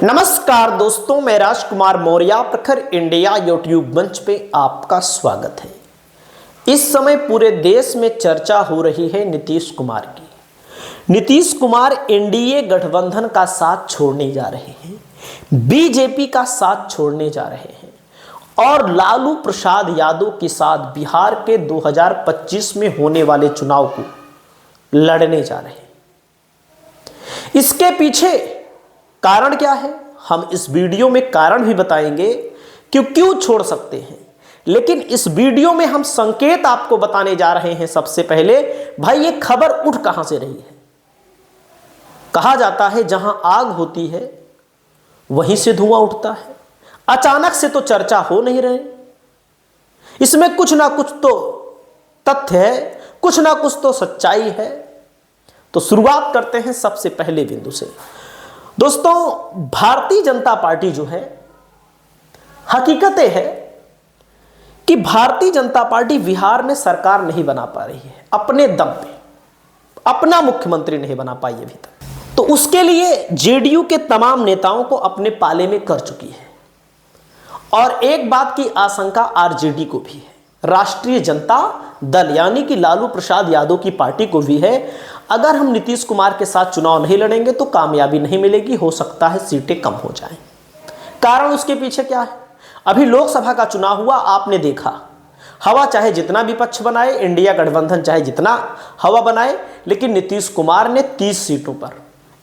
नमस्कार दोस्तों, मैं राजकुमार मौर्य प्रखर इंडिया यूट्यूब मंच पे आपका स्वागत है। इस समय पूरे देश में चर्चा हो रही है नीतीश कुमार की। नीतीश कुमार एनडीए गठबंधन का साथ छोड़ने जा रहे हैं, बीजेपी का साथ छोड़ने जा रहे हैं और लालू प्रसाद यादव के साथ बिहार के 2025 में होने वाले चुनाव को लड़ने जा रहे हैं। इसके पीछे कारण क्या है, हम इस वीडियो में कारण भी बताएंगे कि क्यों छोड़ सकते हैं। लेकिन इस वीडियो में हम संकेत आपको बताने जा रहे हैं। सबसे पहले भाई, ये खबर उठ कहां से रही है। कहा जाता है जहां आग होती है वहीं से धुआं उठता है। अचानक से तो चर्चा हो नहीं रही, इसमें कुछ ना कुछ तो तथ्य है, कुछ ना कुछ तो सच्चाई है। तो शुरुआत करते हैं सबसे पहले बिंदु से। दोस्तों, भारतीय जनता पार्टी जो है, हकीकत है कि भारतीय जनता पार्टी बिहार में सरकार नहीं बना पा रही है। अपने दम पे अपना मुख्यमंत्री नहीं बना पाई अभी तक। तो उसके लिए जेडीयू के तमाम नेताओं को अपने पाले में कर चुकी है। और एक बात की आशंका आरजेडी को भी है, राष्ट्रीय जनता दल यानी कि लालू प्रसाद यादव की पार्टी को भी है। अगर हम नीतीश कुमार के साथ चुनाव नहीं लड़ेंगे तो कामयाबी नहीं मिलेगी, हो सकता है सीटें कम हो जाएं। कारण उसके पीछे क्या है, अभी लोकसभा का चुनाव हुआ, आपने देखा हवा चाहे जितना विपक्ष बनाए, इंडिया गठबंधन चाहे जितना हवा बनाए, लेकिन नीतीश कुमार ने 30 सीटों पर,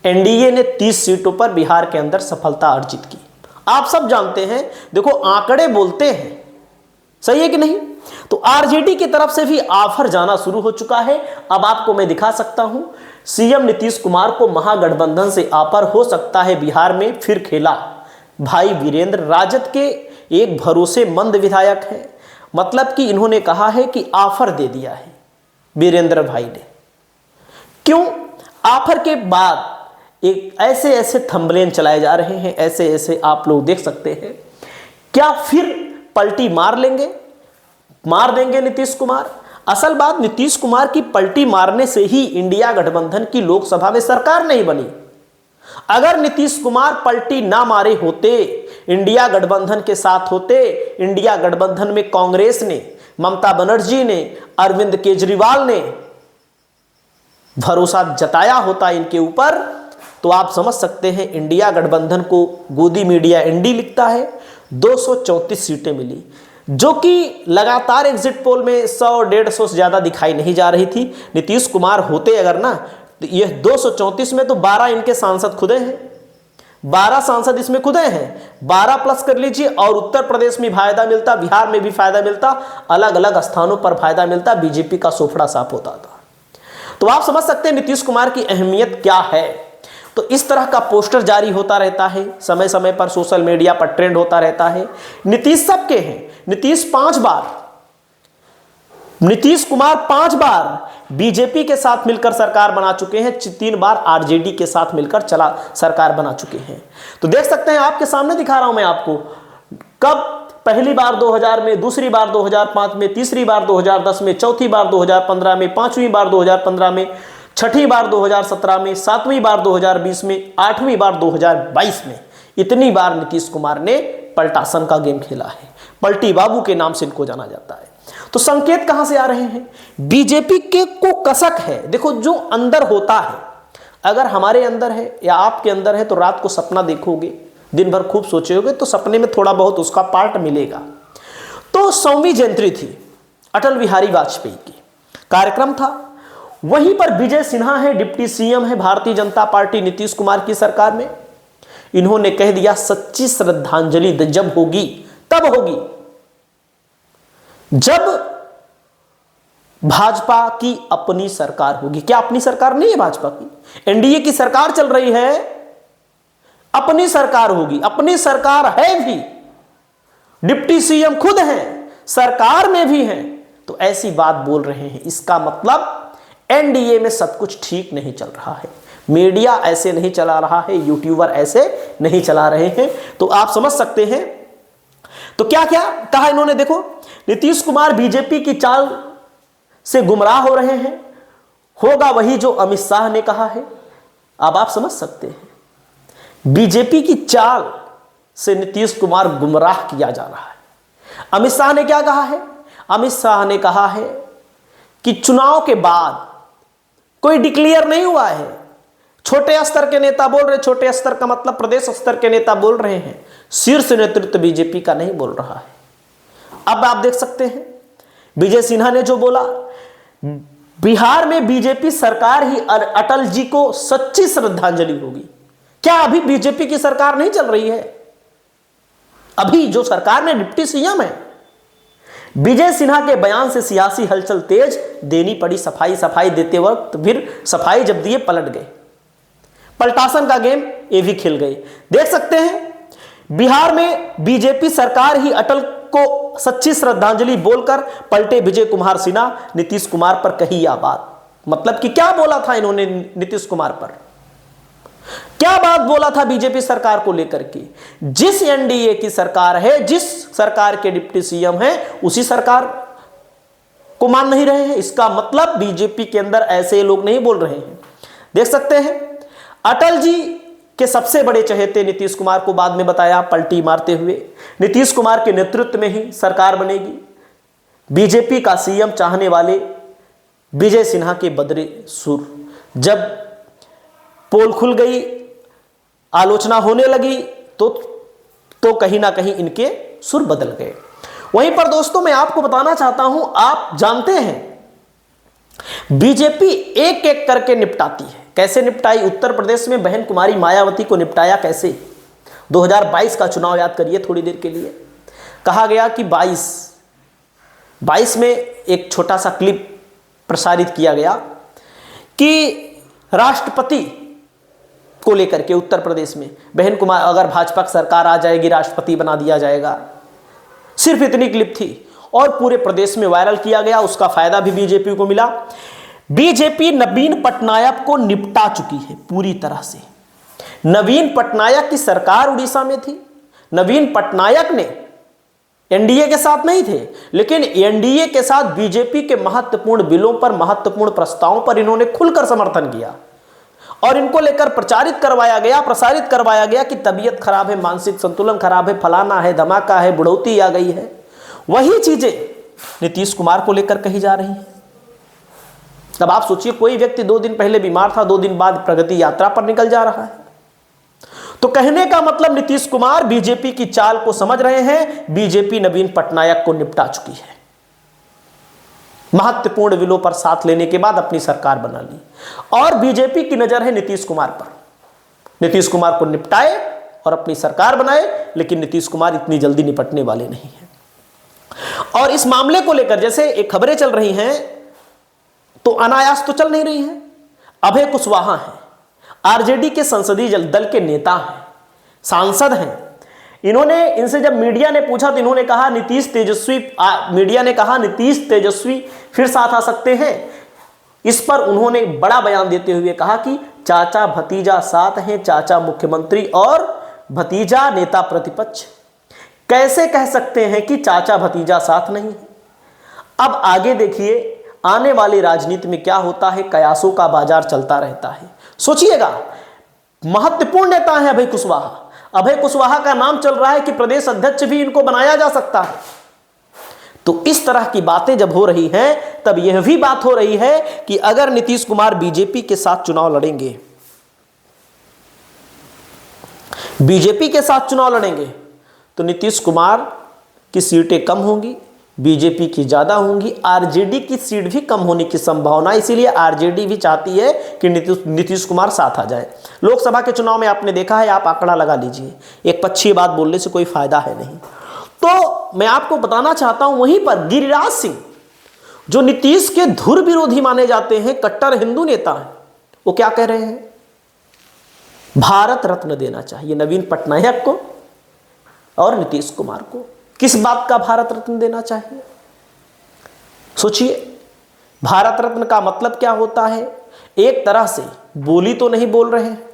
एनडीए ने 30 सीटों पर बिहार के अंदर सफलता अर्जित की। आप सब जानते हैं, देखो आंकड़े बोलते हैं, सही है कि नहीं। तो आरजेडी की तरफ से भी ऑफर जाना शुरू हो चुका है। अब आपको मैं दिखा सकता हूं, सीएम नीतीश कुमार को महागठबंधन से ऑफर हो सकता है बिहार में फिर खेला। भाई वीरेंद्र राजद के एक भरोसेमंद विधायक हैं, मतलब कि इन्होंने कहा है कि ऑफर दे दिया है वीरेंद्र भाई ने। क्यों ऑफर के बाद एक ऐसे ऐसे थंबनेल चलाए जा रहे हैं, ऐसे ऐसे आप लोग देख सकते हैं। क्या फिर पलटी मार देंगे नीतीश कुमार? असल बात, नीतीश कुमार की पलटी मारने से ही इंडिया गठबंधन की लोकसभा में सरकार नहीं बनी। अगर नीतीश कुमार पलटी ना मारे होते, इंडिया गठबंधन के साथ होते, इंडिया गठबंधन में कांग्रेस ने, ममता बनर्जी ने, अरविंद केजरीवाल ने भरोसा जताया होता इनके ऊपर, तो आप समझ सकते हैं इंडिया गठबंधन को गोदी मीडिया एनडी लिखता है 234 सीटें मिली, जो कि लगातार एग्जिट पोल में 100-150 से ज्यादा दिखाई नहीं जा रही थी। नीतीश कुमार होते अगर ना, तो यह 234 में तो 12 इनके सांसद खुदे हैं, 12 सांसद इसमें खुदे हैं, 12 प्लस कर लीजिए। और उत्तर प्रदेश में फायदा मिलता, बिहार में भी फायदा मिलता, अलग अलग स्थानों पर फायदा मिलता, बीजेपी का सोफड़ा साफ होता था। तो आप समझ सकते हैं नीतीश कुमार की अहमियत क्या है। तो इस तरह का पोस्टर जारी होता रहता है, समय समय पर सोशल मीडिया पर ट्रेंड होता रहता है। नीतीश सबके हैं, नीतीश कुमार 5 बार बीजेपी के साथ मिलकर सरकार बना चुके हैं, 3 बार आरजेडी के साथ मिलकर सरकार बना चुके हैं। तो देख सकते हैं, आपके सामने दिखा रहा हूं मैं आपको, कब पहली बार 2000 में, दूसरी बार 2005 में, तीसरी बार 2010 में, चौथी बार 2015 में, पांचवी बार 2015 में, छठी बार 2017 में, सातवीं बार 2020 में, आठवीं बार 2022 में। इतनी बार नीतीश कुमार ने पलटासन का गेम खेला है। पलटी बाबू के नाम से इनको जाना जाता है। तो संकेत कहां से आ रहे हैं? बीजेपी के को कसक है। देखो, जो अंदर होता है, अगर हमारे अंदर है या आपके अंदर है, तो रात को सपना देखोगे, दिन भर खूब सोचोगे, तो सपने में थोड़ा बहुत उसका पार्ट मिलेगा। तो 100वीं जयंती थी अटल बिहारी वाजपेयी की, कार्यक्रम था। वहीं पर विजय सिन्हा है, डिप्टी सीएम है भारतीय जनता पार्टी नीतीश कुमार की सरकार में। इन्होंने कह दिया सच्ची श्रद्धांजलि जब होगी तब होगी जब भाजपा की अपनी सरकार होगी। क्या अपनी सरकार नहीं है भाजपा की? एनडीए की सरकार चल रही है, अपनी सरकार होगी। अपनी सरकार है भी, डिप्टी सीएम खुद हैं, सरकार में भी हैं, तो ऐसी बात बोल रहे हैं। इसका मतलब एनडीए में सब कुछ ठीक नहीं चल रहा है, मीडिया ऐसे नहीं चला रहा है, यूट्यूबर ऐसे नहीं चला रहे हैं। तो आप समझ सकते हैं। तो क्या क्या कहा इन्होंने, देखो, नीतीश कुमार बीजेपी की चाल से गुमराह हो रहे हैं, होगा वही जो अमित शाह ने कहा है। अब आप समझ सकते हैं, बीजेपी की चाल से नीतीश कुमार गुमराह किया जा रहा है। अमित शाह ने क्या कहा है? अमित शाह ने कहा है कि चुनाव के बाद कोई डिक्लेयर नहीं हुआ है। छोटे स्तर के नेता बोल रहे, छोटे स्तर का मतलब प्रदेश स्तर के नेता बोल रहे हैं, शीर्ष नेतृत्व बीजेपी का नहीं बोल रहा है। अब आप देख सकते हैं विजय सिन्हा ने जो बोला, बिहार में बीजेपी सरकार ही अटल जी को सच्ची श्रद्धांजलि होगी। क्या अभी बीजेपी की सरकार नहीं चल रही है? अभी जो सरकार में डिप्टी सीएम है, विजय सिन्हा के बयान से सियासी हलचल तेज, देनी पड़ी सफाई। सफाई देते वक्त फिर सफाई जब दिए पलट गए, पलटासन का गेम ये भी खेल गए। देख सकते हैं बिहार में बीजेपी सरकार ही अटल को सच्ची श्रद्धांजलि बोलकर पलटे विजय कुमार सिन्हा। नीतीश कुमार पर कही यह बात, मतलब कि क्या बोला था इन्होंने नीतीश कुमार पर, क्या बात बोला था बीजेपी सरकार को लेकर के? जिस एनडीए की सरकार है, जिस सरकार के डिप्टी सीएम है, उसी सरकार को मान नहीं रहे हैं। इसका मतलब बीजेपी के अंदर ऐसे लोग नहीं बोल रहे हैं। देख सकते हैं अटल जी के सबसे बड़े चहेते नीतीश कुमार को बाद में बताया पलटी मारते हुए, नीतीश कुमार के नेतृत्व में ही सरकार बनेगी। बीजेपी का सीएम चाहने वाले विजय सिन्हा के बदरे सुर। जब पोल खुल गई, आलोचना होने लगी, तो कहीं ना कहीं इनके सुर बदल गए। वहीं पर दोस्तों मैं आपको बताना चाहता हूं, आप जानते हैं बीजेपी एक एक करके निपटाती है। कैसे निपटाई? उत्तर प्रदेश में बहन कुमारी मायावती को निपटाया कैसे? 2022 का चुनाव याद करिए थोड़ी देर के लिए। कहा गया कि 22 में एक छोटा सा क्लिप प्रसारित किया गया कि राष्ट्रपति को लेकर के उत्तर प्रदेश में बहन कुमार, अगर भाजपा की सरकार आ जाएगी राष्ट्रपति बना दिया जाएगा। सिर्फ इतनी क्लिप थी और पूरे प्रदेश में वायरल किया गया। उसका फायदा भी बीजेपी को मिला। बीजेपी नवीन पटनायक को निपटा चुकी है पूरी तरह से। नवीन पटनायक की सरकार उड़ीसा में थी। नवीन पटनायक ने एनडीए के साथ नहीं थे, लेकिन एनडीए के साथ बीजेपी के महत्वपूर्ण बिलों पर, महत्वपूर्ण प्रस्तावों पर इन्होंने खुलकर समर्थन किया और इनको लेकर प्रसारित करवाया गया कि तबीयत खराब है, मानसिक संतुलन खराब है, फलाना है, धमाका है, बुढ़ौती आ गई है। वही चीजें नीतीश कुमार को लेकर कही जा रही हैं। तब आप सोचिए, कोई व्यक्ति 2 दिन पहले बीमार था, 2 दिन बाद प्रगति यात्रा पर निकल जा रहा है। तो कहने का मतलब नीतीश कुमार बीजेपी की चाल को समझ रहे हैं। बीजेपी नवीन पटनायक को निपटा चुकी है। महत्वपूर्ण बिलों पर साथ लेने के बाद अपनी सरकार बना ली और बीजेपी की नजर है नीतीश कुमार पर। नीतीश कुमार को निपटाए और अपनी सरकार बनाए, लेकिन नीतीश कुमार इतनी जल्दी निपटने वाले नहीं हैं। और इस मामले को लेकर जैसे एक खबरें चल रही हैं, तो अनायास तो चल नहीं रही हैं। अभय कुशवाहा हैं, आरजेडी के संसदीय दल के नेता हैं, सांसद हैं। इनसे जब मीडिया ने पूछा तो इन्होंने कहा नीतीश तेजस्वी फिर साथ आ सकते हैं। इस पर उन्होंने बड़ा बयान देते हुए कहा कि चाचा भतीजा साथ हैं, चाचा मुख्यमंत्री और भतीजा नेता प्रतिपक्ष। कैसे कह सकते हैं कि चाचा भतीजा साथ नहीं है? अब आगे देखिए आने वाली राजनीति में क्या होता है। कयासों का बाजार चलता रहता है। सोचिएगा, महत्वपूर्ण नेता है अभय कुशवाहा। अभय कुशवाहा का नाम चल रहा है कि प्रदेश अध्यक्ष भी इनको बनाया जा सकता है। तो इस तरह की बातें जब हो रही हैं, तब यह भी बात हो रही है कि अगर नीतीश कुमार बीजेपी के साथ चुनाव लड़ेंगे, तो नीतीश कुमार की सीटें कम होंगी, बीजेपी की ज्यादा होंगी। आरजेडी की सीट भी कम होने की संभावना, इसीलिए आरजेडी भी चाहती है कि नीतीश कुमार साथ आ जाए। लोकसभा के चुनाव में आपने देखा है, आप आंकड़ा लगा लीजिए, एक पक्षीय बात बोलने से कोई फायदा है नहीं। तो मैं आपको बताना चाहता हूं, वहीं पर गिरिराज सिंह जो नीतीश के धुर विरोधी माने जाते हैं, कट्टर हिंदू नेता हैं, वो क्या कह रहे हैं? भारत रत्न देना चाहिए नवीन पटनायक को और नीतीश कुमार को। किस बात का भारत रत्न देना चाहिए? सोचिए, भारत रत्न का मतलब क्या होता है? एक तरह से बोली तो नहीं बोल रहे हैं।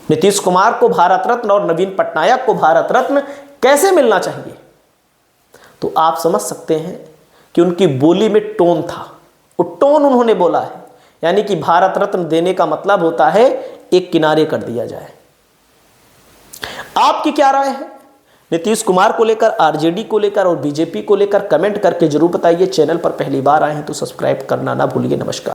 नीतीश कुमार को भारत रत्न और नवीन पटनायक को भारत रत्न कैसे मिलना चाहिए? तो आप समझ सकते हैं कि उनकी बोली में टोन था, वो टोन उन्होंने बोला है। यानी कि भारत रत्न देने का मतलब होता है एक किनारे कर दिया जाए। आपकी क्या राय है नीतीश कुमार को लेकर, आरजेडी को लेकर और बीजेपी को लेकर? कमेंट करके जरूर बताइए। चैनल पर पहली बार आए हैं तो सब्सक्राइब करना ना भूलिए। नमस्कार।